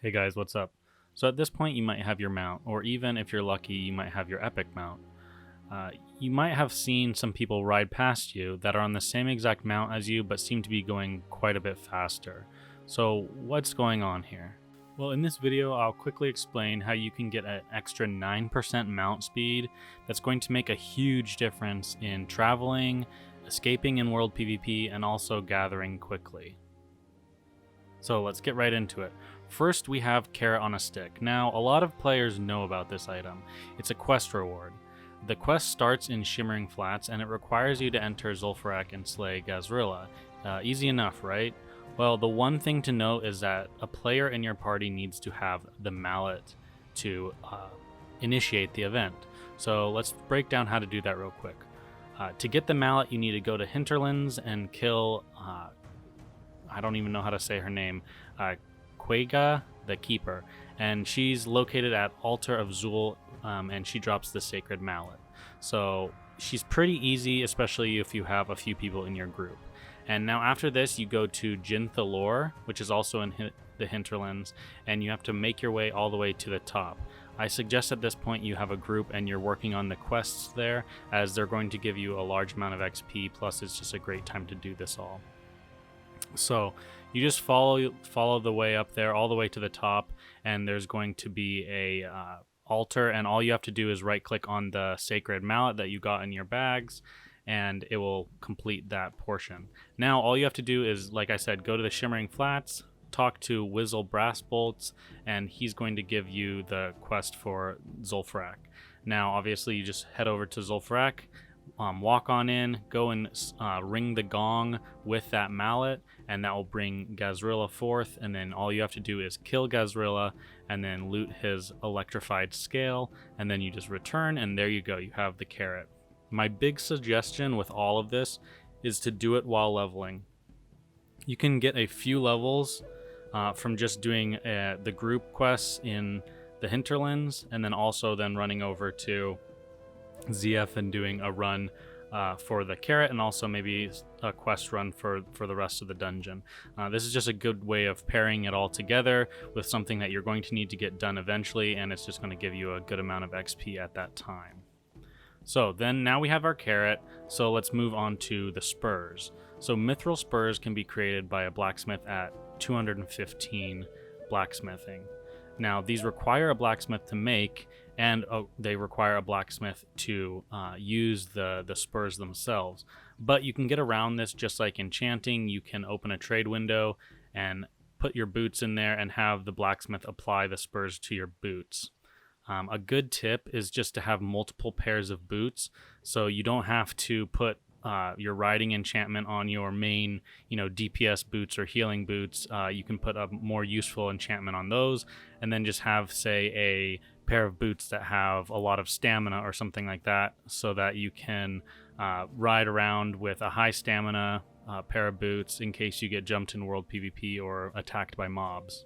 Hey guys, what's up? So at this point you might have your mount, or even if you're lucky you might have your epic mount. You might have seen some people ride past you that are on the same exact mount as you but seem to be going quite a bit faster. So what's going on here? Well, in this video I'll quickly explain how you can get an extra 9% mount speed that's going to make a huge difference in traveling, escaping in world PvP, and also gathering quickly. So let's get right into it. First, we have Carrot on a Stick. Now, a lot of players know about this item. It's a quest reward. The quest starts in Shimmering Flats, and it requires you to enter Zul'Farrak and slay Gazrilla. Easy enough, right? Well, the one thing to note is that a player in your party needs to have the mallet to initiate the event. So let's break down how to do that real quick. To get the mallet, you need to go to Hinterlands and kill... I don't even know how to say her name, Quega, the Keeper, and she's located at Altar of Zul, and she drops the Sacred Mallet. So she's pretty easy, especially if you have a few people in your group. And now after this, you go to Jinthalor, which is also in the Hinterlands, and you have to make your way all the way to the top. I suggest at this point you have a group and you're working on the quests there, as they're going to give you a large amount of XP, plus it's just a great time to do this all. So you just follow the way up there all the way to the top, and there's going to be a altar, and all you have to do is right click on the sacred mallet that you got in your bags, and it will complete that portion. Now all you have to do is, like I said, go to the Shimmering Flats, talk to Wizzle Brassbolts, and he's going to give you the quest for Zul'Farrak. Now obviously you just head over to Zul'Farrak, walk on in, go and ring the gong with that mallet, and that will bring Gazrilla forth, and then all you have to do is kill Gazrilla and then loot his electrified scale, and then you just return, and there you go, you have the carrot. My big suggestion with all of this is to do it while leveling. You can get a few levels from just doing the group quests in the Hinterlands, and then also then running over to ZF and doing a run for the carrot, and also maybe a quest run for the rest of the dungeon. This is just a good way of pairing it all together with something that you're going to need to get done eventually, and it's just going to give you a good amount of XP at that time. So then now we have our carrot, so let's move on to the spurs. So mithril spurs can be created by a blacksmith at 215 blacksmithing. Now these require a blacksmith to make, and they require a blacksmith to use the spurs themselves. But you can get around this just like enchanting. You can open a trade window and put your boots in there and have the blacksmith apply the spurs to your boots. A good tip is just to have multiple pairs of boots, so you don't have to put your riding enchantment on your main, DPS boots or healing boots. You can put a more useful enchantment on those, and then just have, say, a pair of boots that have a lot of stamina or something like that, so that you can ride around with a high stamina pair of boots in case you get jumped in world PvP or attacked by mobs.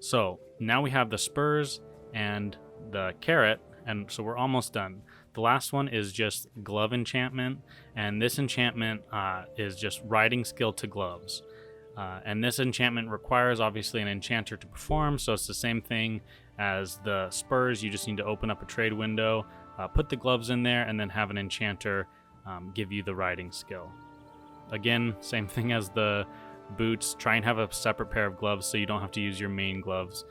So now we have the spurs and the carrot, and so we're almost done. The last one is just glove enchantment, and this enchantment is just riding skill to gloves. And this enchantment requires obviously an enchanter to perform, so it's the same thing as the spurs. You just need to open up a trade window, put the gloves in there, and then have an enchanter give you the riding skill. Again, same thing as the boots. Try and have a separate pair of gloves so you don't have to use your main gloves,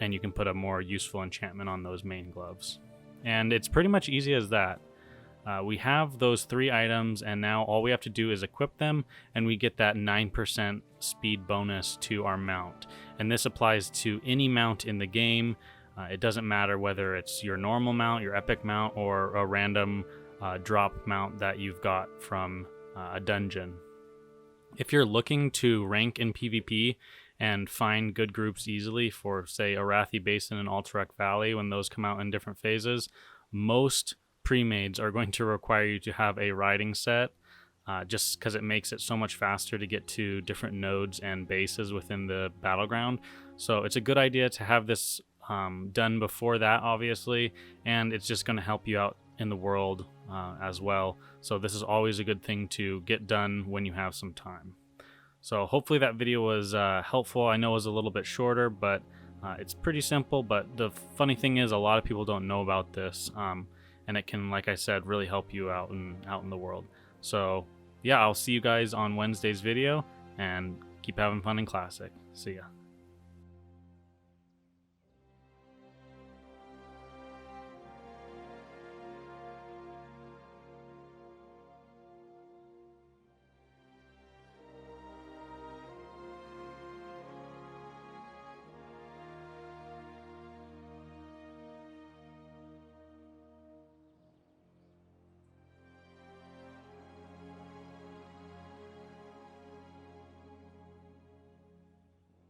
and you can put a more useful enchantment on those main gloves. And it's pretty much easy as that. We have those 3 items, and now all we have to do is equip them, and we get that 9% speed bonus to our mount. And this applies to any mount in the game. It doesn't matter whether it's your normal mount, your epic mount, or a random drop mount that you've got from a dungeon. If you're looking to rank in PvP and find good groups easily for, say, Arathi Basin and Alterac Valley when those come out in different phases, most pre-mades are going to require you to have a riding set, just because it makes it so much faster to get to different nodes and bases within the battleground. So it's a good idea to have this done before that, obviously, and it's just going to help you out in the world as well. So this is always a good thing to get done when you have some time. So hopefully that video was helpful. I know it was a little bit shorter, but It's pretty simple, but the funny thing is a lot of people don't know about this, and it can, like I said, really help you out in the world. So yeah, I'll see you guys on Wednesday's video, and keep having fun in Classic. See ya.